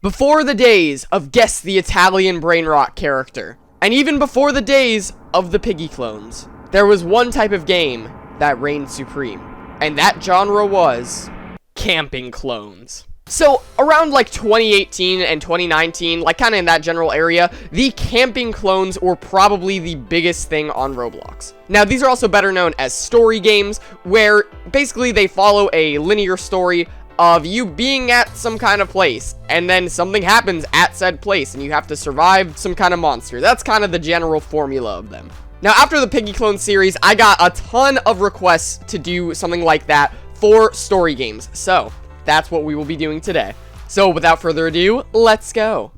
Before the days of Guess the Italian Brain Rot character, and even before the days of the Piggy clones, there was one type of game that reigned supreme, and that genre was camping clones. So, around like 2018 and 2019, like kind of in that general area, the camping clones were probably the biggest thing on Roblox. Now, these are also better known as story games, where basically they follow a linear story of you being at some kind of place, and then something happens at said place, and you have to survive some kind of monster. That's kind of the general formula of them. Now, after the Piggy Clone series, I got a ton of requests to do something like that for story games, so that's what we will be doing today. So, without further ado, let's go.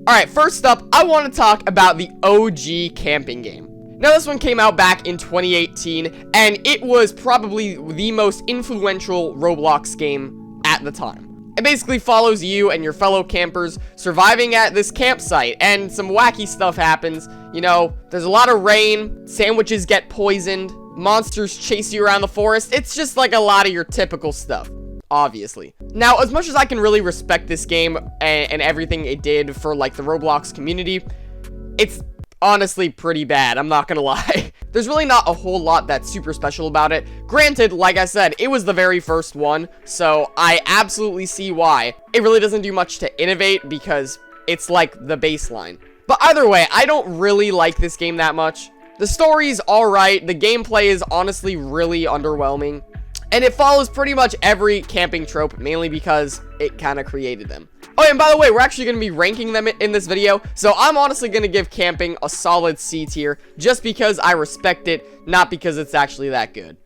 Alright, first up, I want to talk about the OG camping game. Now, this one came out back in 2018, and it was probably the most influential Roblox game at the time. It basically follows you and your fellow campers surviving at this campsite, and some wacky stuff happens. You know, there's a lot of rain, sandwiches get poisoned, monsters chase you around the forest. It's just like a lot of your typical stuff, obviously. Now, as much as I can really respect this game and everything it did for, like, the Roblox community, it's honestly pretty bad, I'm not gonna lie. There's really not a whole lot that's super special about it. Granted, like I said, it was the very first one, so I absolutely see why. It really doesn't do much to innovate because it's like the baseline. But either way, I don't really like this game that much. The story's alright, the gameplay is honestly really underwhelming, and it follows pretty much every camping trope, mainly because it kind of created them. Oh, and by the way, we're actually going to be ranking them in this video, so I'm honestly going to give camping a solid C tier, just because I respect it, not because it's actually that good.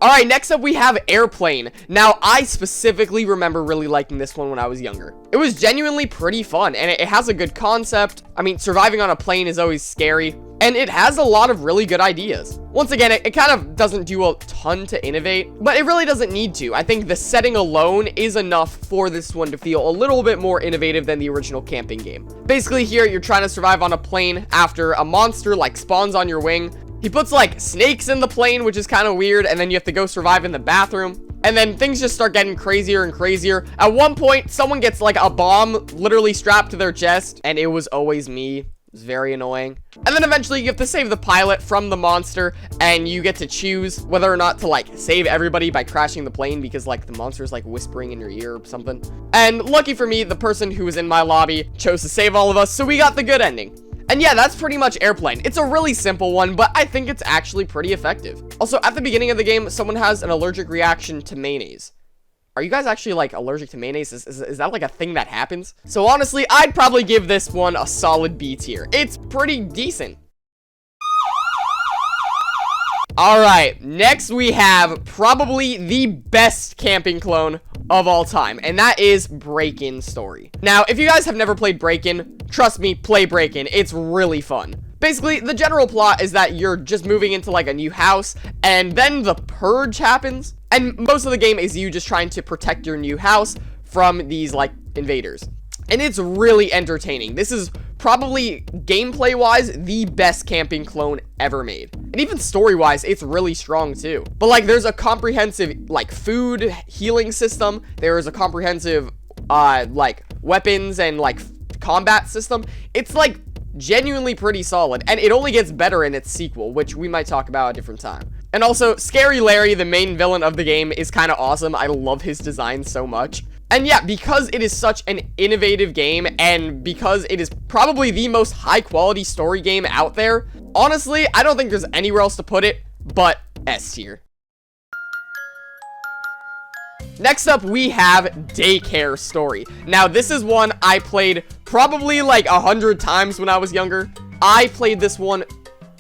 Alright, next up we have Airplane. Now, I specifically remember really liking this one when I was younger. It was genuinely pretty fun, and it has a good concept. I mean, surviving on a plane is always scary, and it has a lot of really good ideas. Once again, it kind of doesn't do a ton to innovate, but it really doesn't need to. I think the setting alone is enough for this one to feel a little bit more innovative than the original camping game. Basically, here, you're trying to survive on a plane after a monster, like, spawns on your wing. He puts, like, snakes in the plane, which is kind of weird, and then you have to go survive in the bathroom. And then things just start getting crazier and crazier. At one point, someone gets, like, a bomb literally strapped to their chest, and it was always me. It was very annoying. And then eventually you have to save the pilot from the monster, and you get to choose whether or not to, like, save everybody by crashing the plane because, like, the monster's, like, whispering in your ear or something. And lucky for me, the person who was in my lobby chose to save all of us, so we got the good ending. And yeah, that's pretty much Airplane. It's a really simple one, but I think it's actually pretty effective. Also, at the beginning of the game, someone has an allergic reaction to mayonnaise. Are you guys actually, like, allergic to mayonnaise? Is that, like, a thing that happens? So, honestly, I'd probably give this one a solid B tier. It's pretty decent. Alright, next we have probably the best camping clone of all time, and that is Breakin Story. Now, if you guys have never played Breakin, trust me, play Breakin. It's really fun. Basically, the general plot is that you're just moving into, like, a new house, and then the purge happens, and most of the game is you just trying to protect your new house from these, like, invaders. And it's really entertaining. This is probably, gameplay-wise, the best camping clone ever made. And even story-wise, it's really strong, too. But, like, there's a comprehensive, like, food healing system. There is a comprehensive, like, weapons and, like, combat system. It's, like, genuinely pretty solid. And it only gets better in its sequel, which we might talk about at a different time. And also, Scary Larry, the main villain of the game, is kind of awesome. I love his design so much. And yeah, because it is such an innovative game, and because it is probably the most high-quality story game out there, honestly, I don't think there's anywhere else to put it but S tier. Next up, we have Daycare Story. Now, this is one I played probably like 100 times when I was younger. I played this one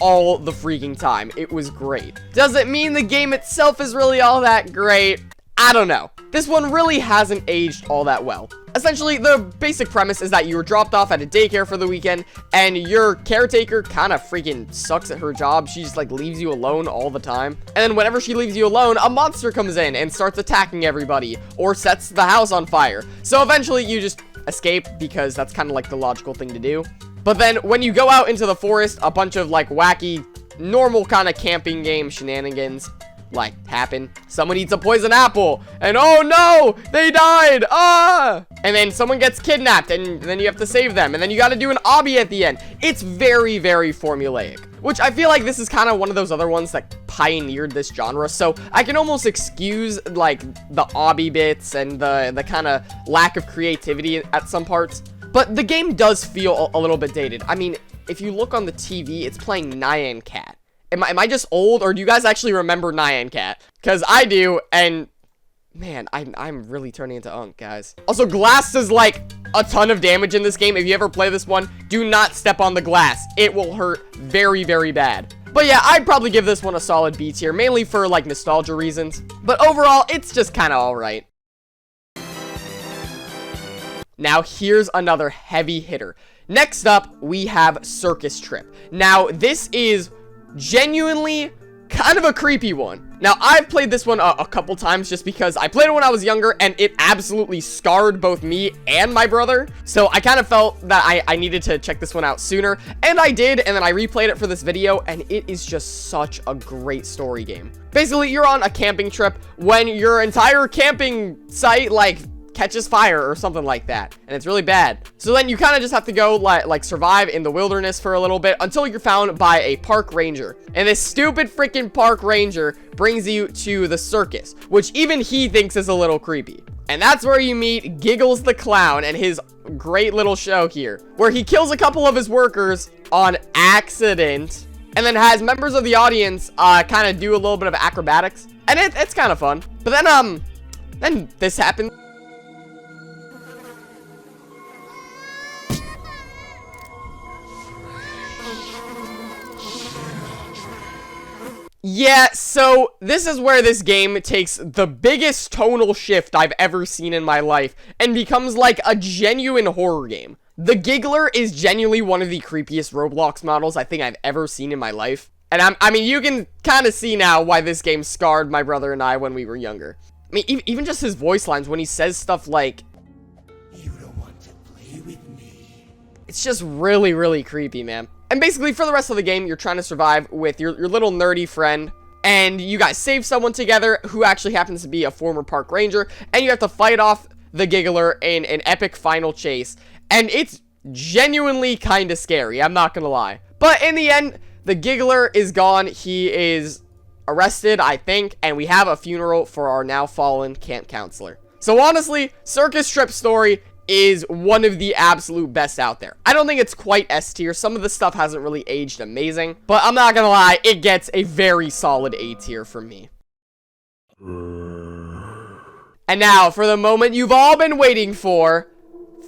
all the freaking time. It was great. Does it mean the game itself is really all that great? I don't know. This one really hasn't aged all that well. Essentially, the basic premise is that you were dropped off at a daycare for the weekend, and your caretaker kind of freaking sucks at her job. She just, like, leaves you alone all the time. And then whenever she leaves you alone, a monster comes in and starts attacking everybody, or sets the house on fire. So eventually, you just escape, because that's kind of, like, the logical thing to do. But then, when you go out into the forest, a bunch of, like, wacky, normal kind of camping game shenanigans like happen. Someone eats a poison apple, and oh no, they died. And then someone gets kidnapped, and then you have to save them, and then you got to do an obby at the end. It's very, very formulaic, which I feel like this is kind of one of those other ones that pioneered this genre, so I can almost excuse like the obby bits and the kind of lack of creativity at some parts. But the game does feel a little bit dated. I mean, if you look on the TV, it's playing Nyan Cat. Am I just old, or do you guys actually remember Nyan Cat? Because I do, and man, I'm really turning into Unk, guys. Also, glass does like a ton of damage in this game. If you ever play this one, do not step on the glass. It will hurt very, very bad. But yeah, I'd probably give this one a solid B tier, mainly for like nostalgia reasons. But overall, it's just kind of alright. Now, here's another heavy hitter. Next up, we have Circus Trip. Now, this is genuinely kind of a creepy one. Now, I've played this one a couple times just because I played it when I was younger, and it absolutely scarred both me and my brother. So I kind of felt that I needed to check this one out sooner, and I did, and then I replayed it for this video, and it is just such a great story game. Basically, you're on a camping trip when your entire camping site, like, catches fire or something like that, and it's really bad. So then you kind of just have to go like survive in the wilderness for a little bit until you're found by a park ranger, and this stupid freaking park ranger brings you to the circus, which even he thinks is a little creepy. And that's where you meet Giggles the Clown and his great little show here, where he kills a couple of his workers on accident, and then has members of the audience kind of do a little bit of acrobatics, and it's kind of fun. But then this happens. Yeah, so this is where this game takes the biggest tonal shift I've ever seen in my life and becomes like a genuine horror game. The Giggler is genuinely one of the creepiest Roblox models I think I've ever seen in my life. And I mean, you can kind of see now why this game scarred my brother and I when we were younger. I mean, even just his voice lines when he says stuff like, "You don't want to play with me." It's just really, really creepy, man. And basically, for the rest of the game, you're trying to survive with your little nerdy friend, and you guys save someone together who actually happens to be a former park ranger, and you have to fight off the Giggler in an epic final chase, and it's genuinely kind of scary, I'm not gonna lie. But in the end, the Giggler is gone. He is arrested, I think, and we have a funeral for our now fallen camp counselor. So honestly, Circus Trip Story is one of the absolute best out there. I don't think it's quite S tier. Some of the stuff hasn't really aged amazing, but I'm not gonna lie, it gets a very solid A tier from me. And now, for the moment you've all been waiting for,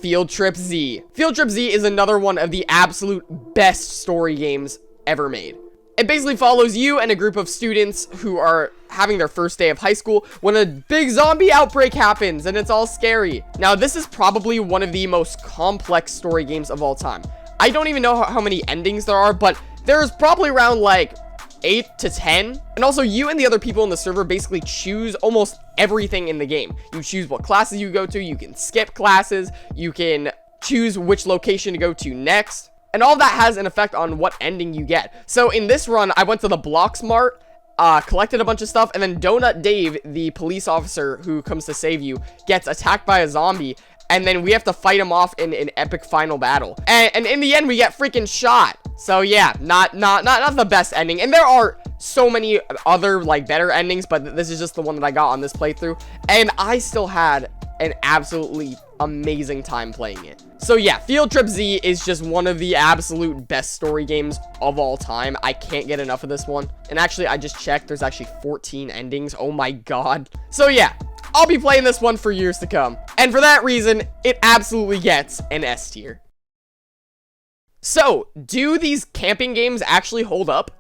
Field Trip Z. Field Trip Z is another one of the absolute best story games ever made. It basically follows you and a group of students who are having their first day of high school when a big zombie outbreak happens, and it's all scary. Now, this is probably one of the most complex story games of all time. I don't even know how many endings there are, but there's probably around like 8 to 10. And also, you and the other people in the server basically choose almost everything in the game. You choose what classes you go to, you can skip classes, you can choose which location to go to next. And all that has an effect on what ending you get. So in this run, I went to the Block Mart, collected a bunch of stuff, and then Donut Dave, the police officer who comes to save you, gets attacked by a zombie, and then we have to fight him off in an epic final battle. And in the end, we get freaking shot. So yeah, not the best ending. And there are so many other like better endings, but this is just the one that I got on this playthrough, and I still had an absolutely amazing time playing it. So yeah, Field Trip Z is just one of the absolute best story games of all time. I can't get enough of this one. And actually, I just checked, there's actually 14 endings. Oh my god. So yeah, I'll be playing this one for years to come. And for that reason, it absolutely gets an S tier. So, do these camping games actually hold up?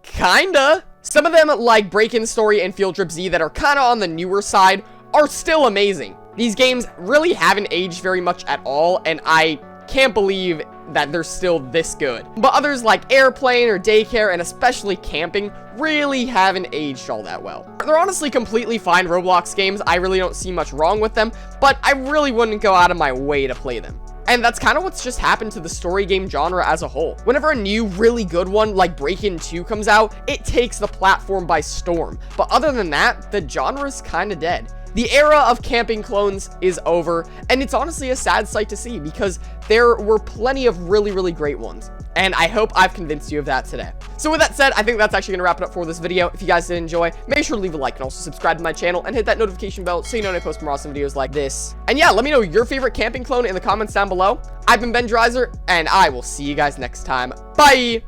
Kinda. Some of them, like Breakin Story and Field Trip Z, that are kinda on the newer side, are still amazing. These games really haven't aged very much at all, and I can't believe that they're still this good. But others like Airplane or Daycare, and especially Camping, really haven't aged all that well. They're honestly completely fine Roblox games. I really don't see much wrong with them, but I really wouldn't go out of my way to play them. And that's kind of what's just happened to the story game genre as a whole. Whenever a new really good one like Breakin 2 comes out, it takes the platform by storm. But other than that, the genre is kind of dead. The era of camping clones is over, and it's honestly a sad sight to see because there were plenty of really great ones. And I hope I've convinced you of that today. So with that said, I think that's actually going to wrap it up for this video. If you guys did enjoy, make sure to leave a like and also subscribe to my channel and hit that notification bell so you know when I post more awesome videos like this. And yeah, let me know your favorite camping clone in the comments down below. I've been Benjerizer, and I will see you guys next time. Bye!